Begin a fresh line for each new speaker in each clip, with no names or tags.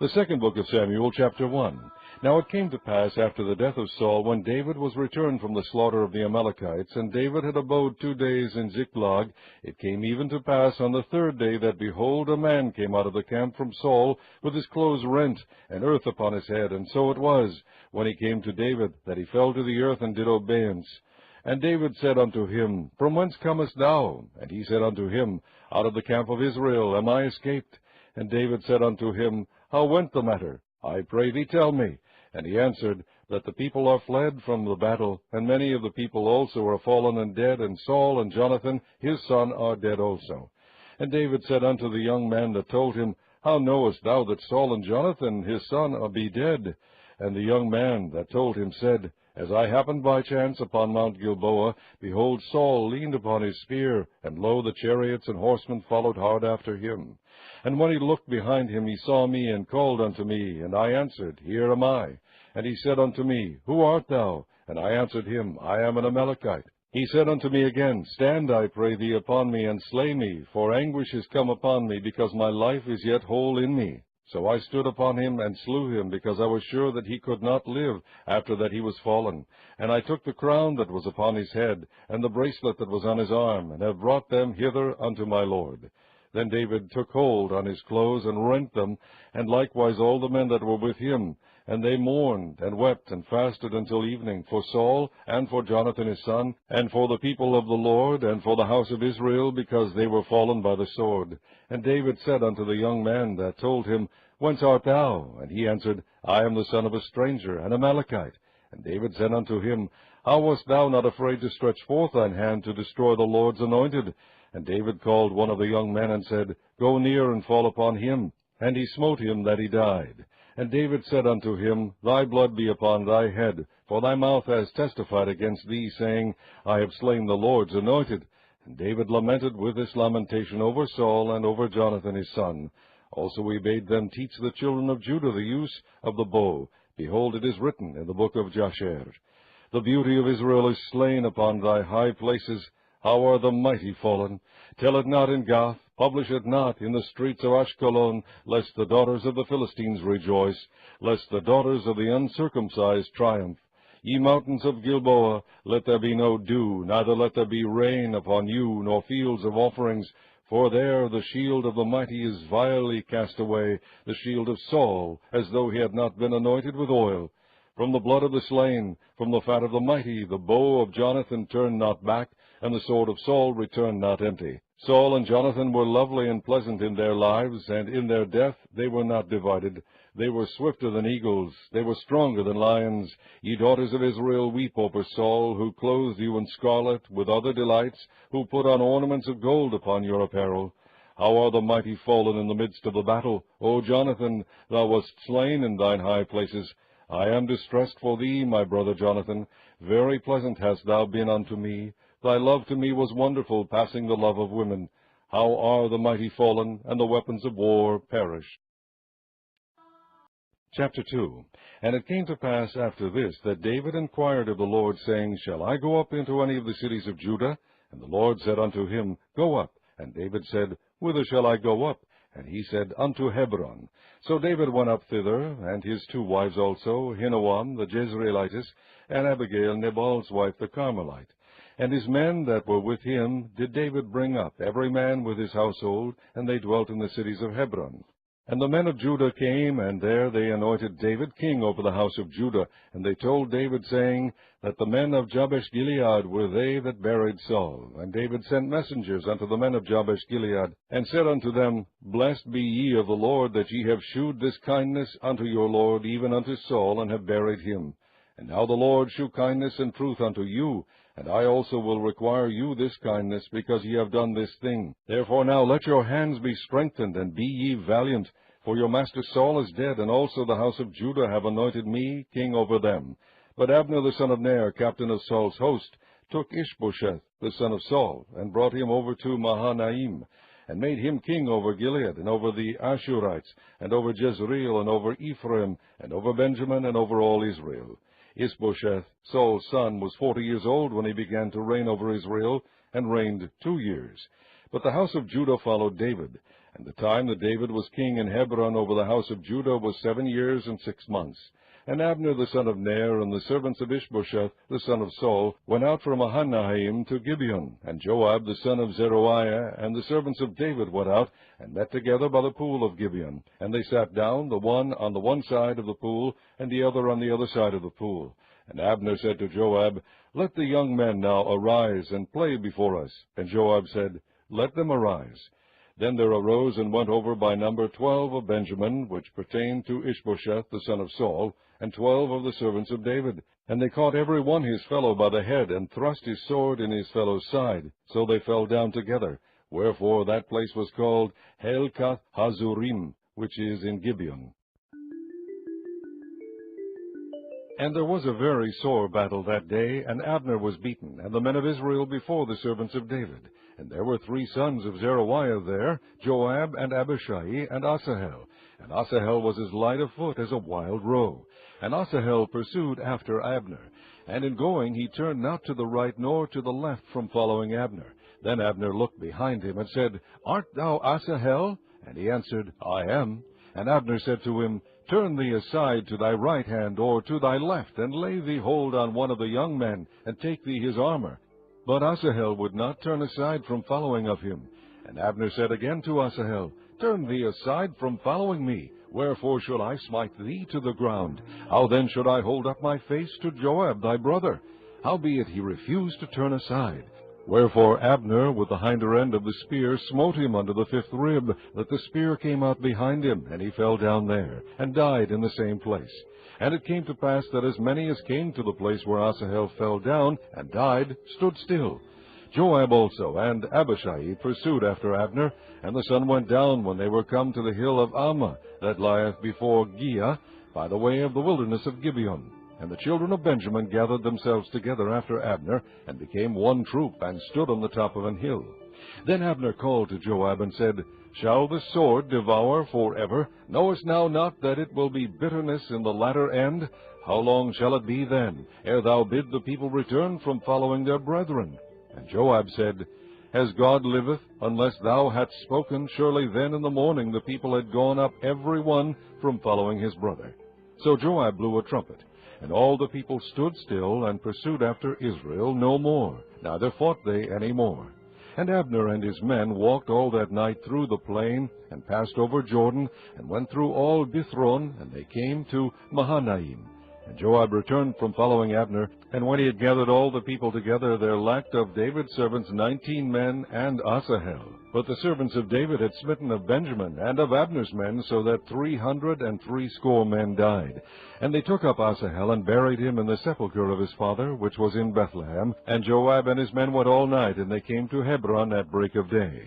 The second book of Samuel, chapter 1. Now it came to pass after the death of Saul, when David was returned from the slaughter of the Amalekites, and David had abode 2 days in Ziklag, it came even to pass on the third day that, behold, a man came out of the camp from Saul, with his clothes rent, and earth upon his head. And so it was, when he came to David, that he fell to the earth and did obeisance. And David said unto him, From whence comest thou? And he said unto him, Out of the camp of Israel am I escaped. And David said unto him, How went the matter? I pray thee, tell me. And he answered, That the people are fled from the battle, and many of the people also are fallen and dead, and Saul and Jonathan his son are dead also. And David said unto the young man that told him, How knowest thou that Saul and Jonathan his son be dead? And the young man that told him said, As I happened by chance upon Mount Gilboa, behold, Saul leaned upon his spear, and lo, the chariots and horsemen followed hard after him. And when he looked behind him, he saw me, and called unto me. And I answered, Here am I. And he said unto me, Who art thou? And I answered him, I am an Amalekite. He said unto me again, Stand, I pray thee, upon me, and slay me, for anguish is come upon me, because my life is yet whole in me. So I stood upon him, and slew him, because I was sure that he could not live, after that he was fallen. And I took the crown that was upon his head, and the bracelet that was on his arm, and have brought them hither unto my Lord. Then David took hold on his clothes, and rent them, and likewise all the men that were with him. And they mourned, and wept, and fasted until evening, for Saul, and for Jonathan his son, and for the people of the Lord, and for the house of Israel, because they were fallen by the sword. And David said unto the young man that told him, Whence art thou? And he answered, I am the son of a stranger, an Amalekite. And David said unto him, How wast thou not afraid to stretch forth thine hand to destroy the Lord's anointed? And David called one of the young men, and said, Go near and fall upon him. And he smote him that he died. And David said unto him, Thy blood be upon thy head, for thy mouth has testified against thee, saying, I have slain the Lord's anointed. And David lamented with this lamentation over Saul and over Jonathan his son. Also he bade them teach the children of Judah the use of the bow. Behold, it is written in the book of Jasher, The beauty of Israel is slain upon thy high places. How are the mighty fallen? Tell it not in Gath, publish it not in the streets of Ashkelon, lest the daughters of the Philistines rejoice, lest the daughters of the uncircumcised triumph. Ye mountains of Gilboa, let there be no dew, neither let there be rain upon you, nor fields of offerings, for there the shield of the mighty is vilely cast away, the shield of Saul, as though he had not been anointed with oil. From the blood of the slain, from the fat of the mighty, the bow of Jonathan turned not back, and the sword of Saul returned not empty. Saul and Jonathan were lovely and pleasant in their lives, and in their death they were not divided. They were swifter than eagles, they were stronger than lions. Ye daughters of Israel, weep over Saul, who clothed you in scarlet with other delights, who put on ornaments of gold upon your apparel. How are the mighty fallen in the midst of the battle? O Jonathan, thou wast slain in thine high places. I am distressed for thee, my brother Jonathan. Very pleasant hast thou been unto me. Thy love to me was wonderful, passing the love of women. How are the mighty fallen, and the weapons of war perished. Chapter 2. And it came to pass after this, that David inquired of the Lord, saying, Shall I go up into any of the cities of Judah? And the Lord said unto him, Go up. And David said, Whither shall I go up? And he said, Unto Hebron. So David went up thither, and his 2 wives also, Ahinoam the Jezreelitess, and Abigail Nabal's wife the Carmelite. And his men that were with him did David bring up, every man with his household, and they dwelt in the cities of Hebron. And the men of Judah came, and there they anointed David king over the house of Judah. And they told David, saying, that the men of Jabesh-Gilead were they that buried Saul. And David sent messengers unto the men of Jabesh-Gilead, and said unto them, Blessed be ye of the Lord, that ye have shewed this kindness unto your Lord, even unto Saul, and have buried him. And now the Lord shew kindness and truth unto you, and I also will require you this kindness, because ye have done this thing. Therefore now let your hands be strengthened, and be ye valiant, for your master Saul is dead, and also the house of Judah have anointed me king over them. But Abner the son of Ner, captain of Saul's host, took Ishbosheth the son of Saul, and brought him over to Mahanaim, and made him king over Gilead, and over the Ashurites, and over Jezreel, and over Ephraim, and over Benjamin, and over all Israel. Ishbosheth, Saul's son, was 40 years old when he began to reign over Israel, and reigned 2 years. But the house of Judah followed David, And the time that David was king in Hebron over the house of Judah was 7 years and 6 months. And Abner the son of Ner, and the servants of Ishbosheth the son of Saul, went out from Mahanaim to Gibeon. And Joab the son of Zeruiah, and the servants of David went out, and met together by the pool of Gibeon. And they sat down, the one on the one side of the pool, and the other on the other side of the pool. And Abner said to Joab, Let the young men now arise, and play before us. And Joab said, Let them arise. Then there arose and went over by number 12 of Benjamin, which pertained to Ishbosheth the son of Saul, and 12 of the servants of David. And they caught every one his fellow by the head, and thrust his sword in his fellow's side. So they fell down together. Wherefore that place was called Helkath Hazurim, which is in Gibeon. And there was a very sore battle that day, and Abner was beaten, and the men of Israel before the servants of David. And there were 3 sons of Zeruiah there, Joab, and Abishai, and Asahel. And Asahel was as light of foot as a wild roe. And Asahel pursued after Abner. And in going he turned not to the right nor to the left from following Abner. Then Abner looked behind him, and said, Art thou Asahel? And he answered, I am. And Abner said to him, Turn thee aside to thy right hand, or to thy left, and lay thee hold on one of the young men, and take thee his armor. But Asahel would not turn aside from following of him. And Abner said again to Asahel, Turn thee aside from following me. Wherefore should I smite thee to the ground? How then should I hold up my face to Joab thy brother? Howbeit he refused to turn aside. Wherefore Abner with the hinder end of the spear smote him under the 5th rib, that the spear came out behind him, and he fell down there, and died in the same place. And it came to pass that as many as came to the place where Asahel fell down and died stood still. Joab also and Abishai pursued after Abner, and the sun went down when they were come to the hill of Ammah, that lieth before Giah, by the way of the wilderness of Gibeon. And the children of Benjamin gathered themselves together after Abner, and became one troop, and stood on the top of an hill. Then Abner called to Joab, and said, Shall the sword devour forever? Knowest thou not that it will be bitterness in the latter end? How long shall it be then, ere thou bid the people return from following their brethren? And Joab said, As God liveth, unless thou hadst spoken, surely then in the morning the people had gone up every one from following his brother. So Joab blew a trumpet. And all the people stood still, and pursued after Israel no more, neither fought they any more. And Abner and his men walked all that night through the plain, and passed over Jordan, and went through all Bithron, and they came to Mahanaim. And Joab returned from following Abner, and when he had gathered all the people together, there lacked of David's servants 19 men, and Asahel. But the servants of David had smitten of Benjamin, and of Abner's men, so that 360 men died. And they took up Asahel, and buried him in the sepulchre of his father, which was in Bethlehem. And Joab and his men went all night, and they came to Hebron at break of day.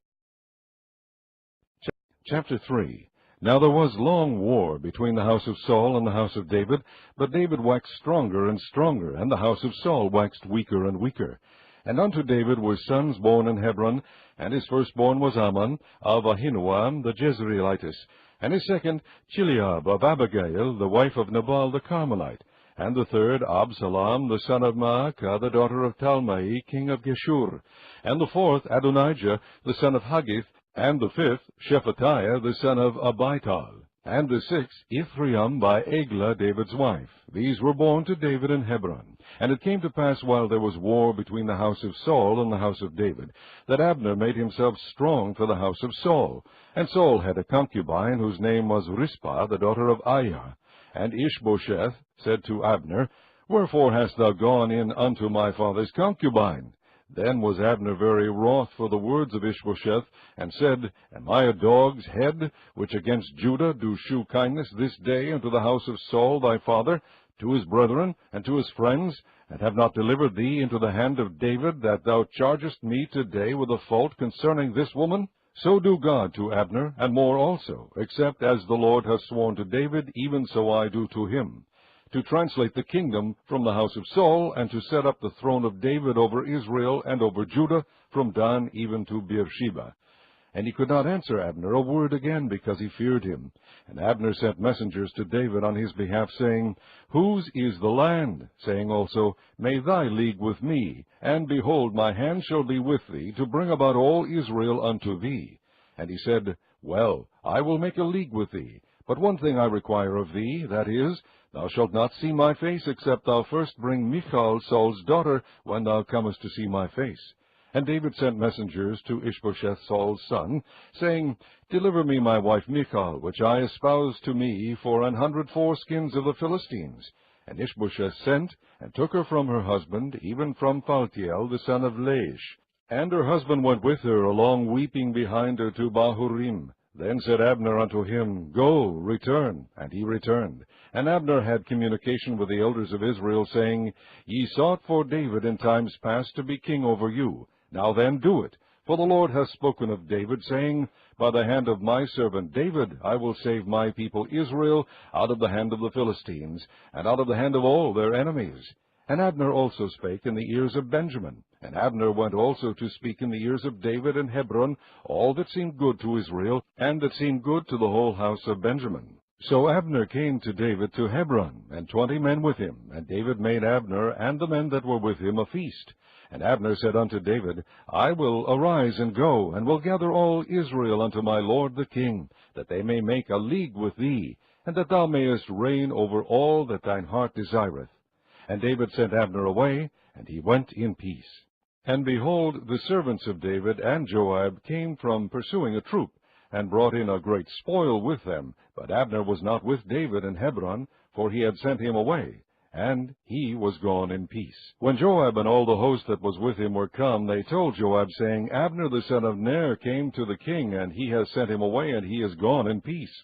Chapter 3. Now there was long war between the house of Saul and the house of David, but David waxed stronger and stronger, and the house of Saul waxed weaker and weaker. And unto David were sons born in Hebron, and his firstborn was Ammon, of Ahinoam the Jezreelitess, and his second Chileab of Abigail, the wife of Nabal the Carmelite, and the third Absalom the son of Maacah, the daughter of Talmai, king of Geshur, and the fourth Adonijah the son of Haggith, and the fifth Shephatiah the son of Abital, and the sixth Ithream by Eglah David's wife. These were born to David in Hebron. And it came to pass, while there was war between the house of Saul and the house of David, that Abner made himself strong for the house of Saul. And Saul had a concubine, whose name was Rizpah, the daughter of Aiah. And Ishbosheth said to Abner, Wherefore hast thou gone in unto my father's concubine? Then was Abner very wroth for the words of Ishbosheth, and said, Am I a dog's head, which against Judah do shew kindness this day unto the house of Saul thy father, to his brethren, and to his friends, and have not delivered thee into the hand of David, that thou chargest me today with a fault concerning this woman? So do God to Abner, and more also, except as the Lord hath sworn to David, even so I do to him, to translate the kingdom from the house of Saul, and to set up the throne of David over Israel and over Judah, from Dan even to Beersheba. And he could not answer Abner a word again, because he feared him. And Abner sent messengers to David on his behalf, saying, Whose is the land? Saying also, May thy league with me, and behold, my hand shall be with thee, to bring about all Israel unto thee. And he said, Well, I will make a league with thee. But one thing I require of thee, that is, thou shalt not see my face, except thou first bring Michal, Saul's daughter, when thou comest to see my face. And David sent messengers to Ishbosheth, Saul's son, saying, Deliver me my wife Michal, which I espoused to me for 100 foreskins of the Philistines. And Ishbosheth sent, and took her from her husband, even from Phaltiel, the son of Laish. And her husband went with her, along weeping behind her to Bahurim. Then said Abner unto him, Go, return. And he returned. And Abner had communication with the elders of Israel, saying, Ye sought for David in times past to be king over you. Now then do it. For the Lord hath spoken of David, saying, By the hand of my servant David I will save my people Israel out of the hand of the Philistines, and out of the hand of all their enemies. And Abner also spake in the ears of Benjamin. And Abner went also to speak in the ears of David in Hebron all that seemed good to Israel, and that seemed good to the whole house of Benjamin. So Abner came to David to Hebron, and 20 men with him. And David made Abner and the men that were with him a feast. And Abner said unto David, I will arise and go, and will gather all Israel unto my lord the king, that they may make a league with thee, and that thou mayest reign over all that thine heart desireth. And David sent Abner away, and he went in peace. And behold, the servants of David and Joab came from pursuing a troop, and brought in a great spoil with them. But Abner was not with David in Hebron, for he had sent him away, and he was gone in peace. When Joab and all the host that was with him were come, they told Joab, saying, Abner the son of Ner came to the king, and he has sent him away, and he is gone in peace.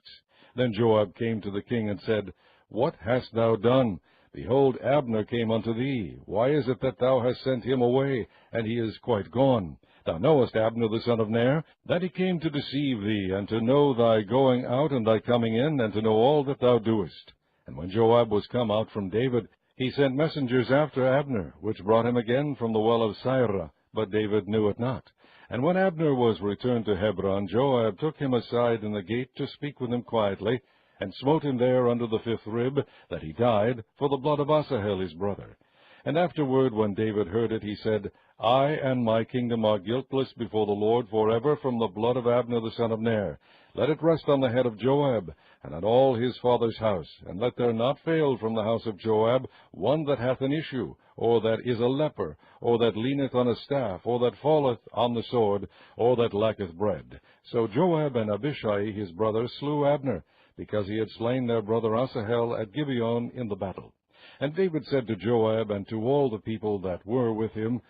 Then Joab came to the king, and said, What hast thou done? Behold, Abner came unto thee. Why is it that thou hast sent him away, and he is quite gone? Thou knowest Abner the son of Ner, that he came to deceive thee, and to know thy going out and thy coming in, and to know all that thou doest. And when Joab was come out from David, he sent messengers after Abner, which brought him again from the well of Sirah, but David knew it not. And when Abner was returned to Hebron, Joab took him aside in the gate to speak with him quietly, and smote him there under the 5th rib, that he died, for the blood of Asahel his brother. And afterward, when David heard it, he said, I and my kingdom are guiltless before the Lord forever from the blood of Abner the son of Ner. Let it rest on the head of Joab, and on all his father's house, and let there not fail from the house of Joab one that hath an issue, or that is a leper, or that leaneth on a staff, or that falleth on the sword, or that lacketh bread. So Joab and Abishai his brother slew Abner, because he had slain their brother Asahel at Gibeon in the battle. And David said to Joab and to all the people that were with him,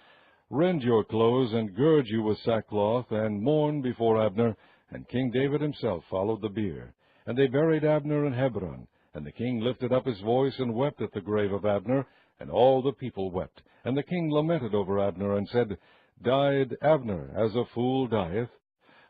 Rend your clothes, and gird you with sackcloth, and mourn before Abner. And King David himself followed the bier. And they buried Abner in Hebron. And the king lifted up his voice, and wept at the grave of Abner, and all the people wept. And the king lamented over Abner, and said, Died Abner as a fool dieth?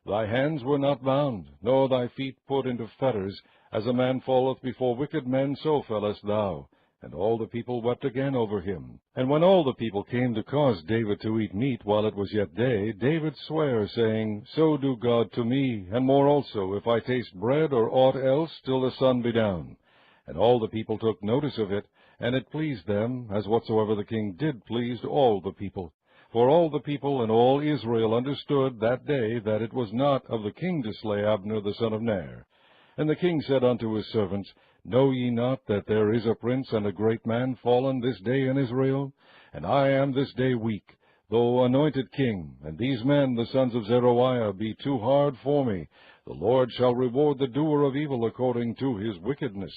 Thy hands were not bound, nor thy feet put into fetters. As a man falleth before wicked men, so fellest thou. And all the people wept again over him. And when all the people came to cause David to eat meat while it was yet day, David sware, saying, So do God to me, and more also, if I taste bread or aught else, till the sun be down. And all the people took notice of it, and it pleased them, as whatsoever the king did pleased all the people. For all the people and all Israel understood that day that it was not of the king to slay Abner the son of Ner. And the king said unto his servants, Know ye not that there is a prince and a great man fallen this day in Israel? And I am this day weak, though anointed king, and these men, the sons of Zeruiah, be too hard for me. The Lord shall reward the doer of evil according to his wickedness.